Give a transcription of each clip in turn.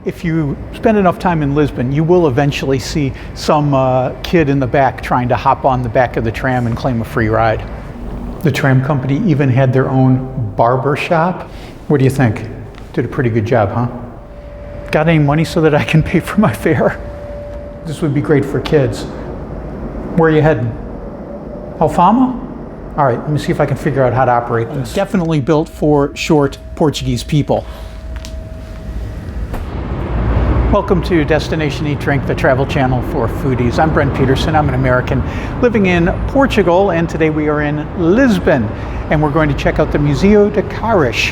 if you spend enough time in Lisbon, you will eventually see some kid in the back trying to hop on the back of the tram and claim a free ride. The tram company even had their own barber shop. What do you think? Did a pretty good job, huh? Got any money so that I can pay for my fare? This would be great for kids. Where are you heading? Alfama? All right, let me see if I can figure out how to operate this. Definitely built for short Portuguese people. Welcome to Destination Eat Drink, the travel channel for foodies. I'm Brent Peterson. I'm an American living in Portugal, and today we are in Lisbon, and we're going to check out the Museu da Carris.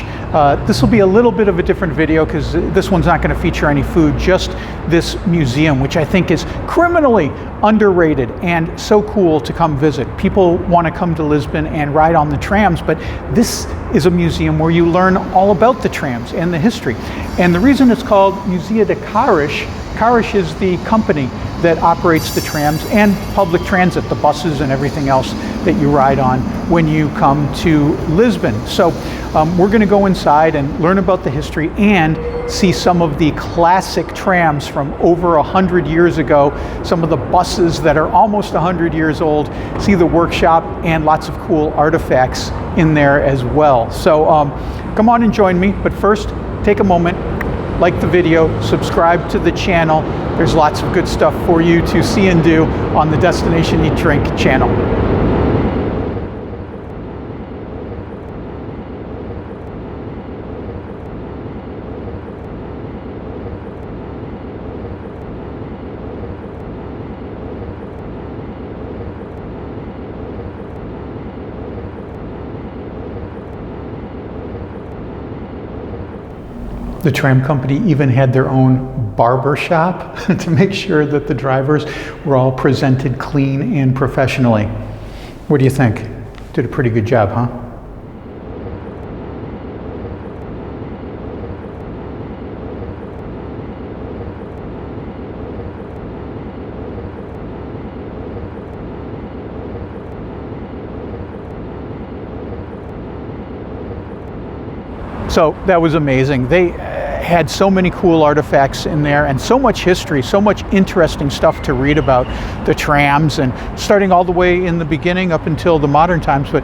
This will be a little bit of a different video because this one's not going to feature any food, just this museum, which I think is criminally underrated and so cool to come visit. People want to come to Lisbon and ride on the trams, but this is a museum where you learn all about the trams and the history. And the reason it's called Museu da Carris, Carris is the company that operates the trams and public transit, the buses and everything else that you ride on when you come to Lisbon. So we're going to go inside and learn about the history and see some of the classic trams from over 100 years ago, some of the buses that are almost 100 years old, see the workshop and lots of cool artifacts in there as well. So come on and join me, but first take a moment, like the video, subscribe to the channel. There's lots of good stuff for you to see and do on the Destination Eat Drink channel. The tram company even had their own barber shop to make sure that the drivers were all presented clean and professionally. What do you think? Did a pretty good job, huh? So that was amazing. They had so many cool artifacts in there and so much history, so much interesting stuff to read about the trams, and starting all the way in the beginning up until the modern times. But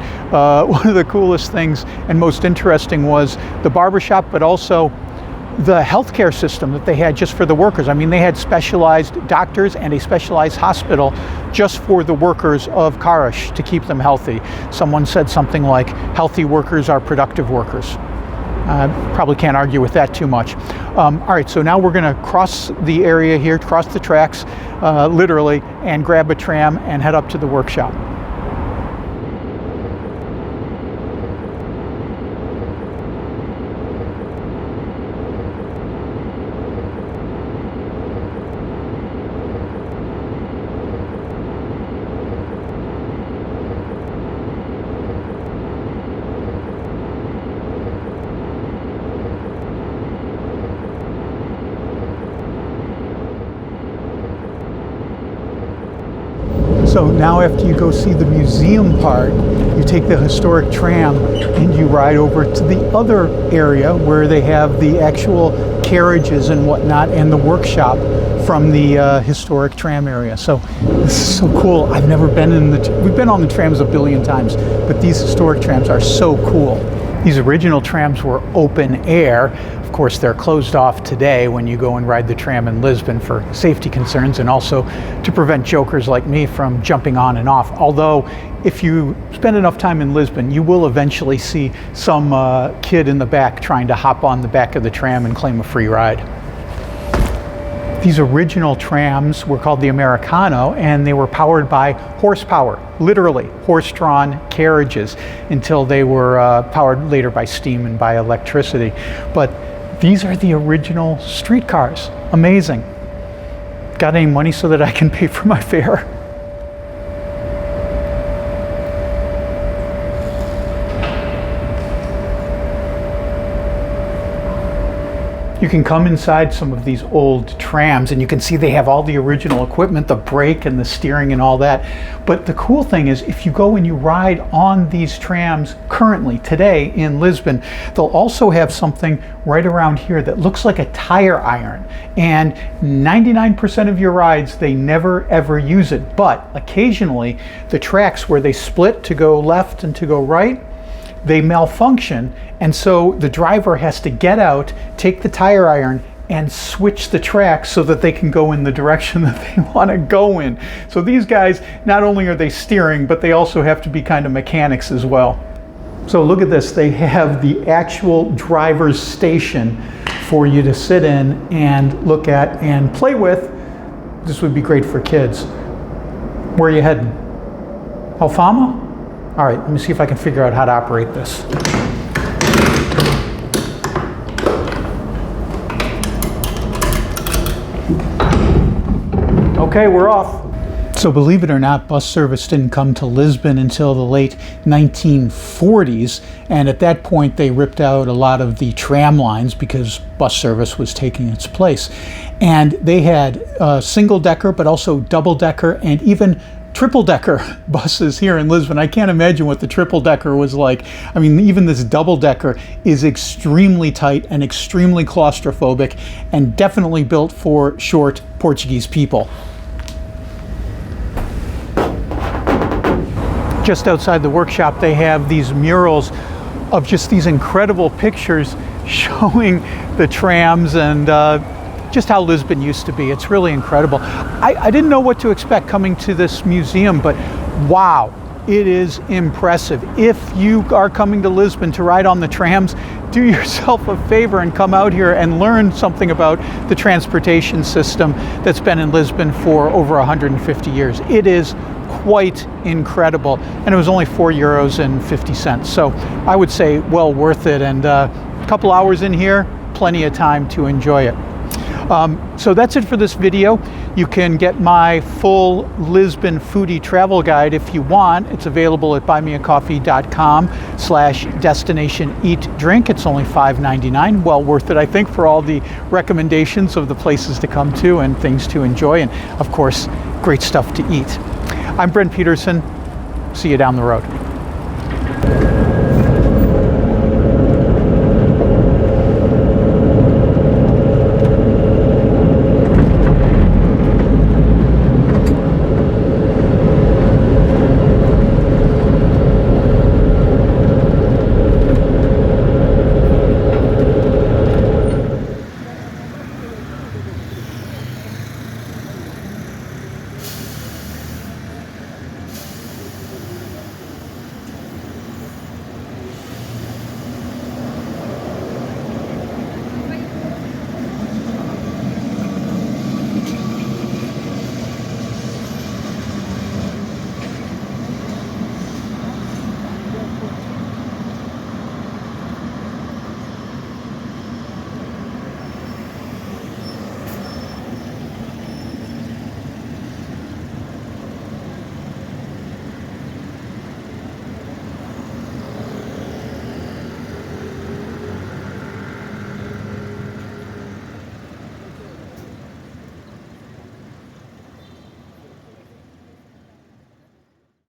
one of the coolest things and most interesting was the barbershop, but also the healthcare system that they had just for the workers. I mean, they had specialized doctors and a specialized hospital just for the workers of Carris to keep them healthy. Someone said something like, healthy workers are productive workers. Probably can't argue with that too much. All right, so now we're going to cross the area here, cross the tracks, literally, and grab a tram and head up to the workshop. So now after you go see the museum part, you take the historic tram and you ride over to the other area where they have the actual carriages and whatnot and the workshop from the historic tram area. So this is so cool. I've never been in we've been on the trams a billion times, but these historic trams are so cool. These original trams were open air. Of course, they're closed off today when you go and ride the tram in Lisbon for safety concerns and also to prevent jokers like me from jumping on and off. Although, if you spend enough time in Lisbon, you will eventually see some kid in the back trying to hop on the back of the tram and claim a free ride. These original trams were called the Americano, and they were powered by horsepower, literally horse-drawn carriages, until they were powered later by steam and by electricity. But these are the original streetcars. Amazing. Got any money so that I can pay for my fare? You can come inside some of these old trams and you can see they have all the original equipment, the brake and the steering and all that. But the cool thing is, if you go and you ride on these trams currently, today in Lisbon, they'll also have something right around here that looks like a tire iron. And 99% of your rides, they never ever use it. But occasionally, the tracks where they split to go left and to go right, they malfunction, and so the driver has to get out, take the tire iron, and switch the track so that they can go in the direction that they want to go in. So these guys, not only are they steering, but they also have to be kind of mechanics as well. So look at this, they have the actual driver's station for you to sit in and look at and play with. This would be great for kids. Where are you heading? Alfama? All right, let me see if I can figure out how to operate this. Okay, we're off. So believe it or not, bus service didn't come to Lisbon until the late 1940s. And at that point, they ripped out a lot of the tram lines because bus service was taking its place. And they had single-decker, but also double-decker, and even triple-decker buses here in Lisbon. I can't imagine what the triple-decker was like. I mean, even this double-decker is extremely tight and extremely claustrophobic, and definitely built for short Portuguese people. Just outside the workshop, they have these murals of just these incredible pictures showing the trams and just how Lisbon used to be. It's really incredible. I didn't know what to expect coming to this museum, but wow, it is impressive. If you are coming to Lisbon to ride on the trams, do yourself a favor and come out here and learn something about the transportation system that's been in Lisbon for over 150 years. It is quite incredible, and it was only €4.50. So I would say well worth it, and a couple hours in here, plenty of time to enjoy it. So that's it for this video. You can get my full Lisbon foodie travel guide if you want. It's available at buymeacoffee.com/destination-eat-drink. It's only $5.99. Well worth it, I think, for all the recommendations of the places to come to and things to enjoy, and of course, great stuff to eat. I'm Brent Peterson. See you down the road.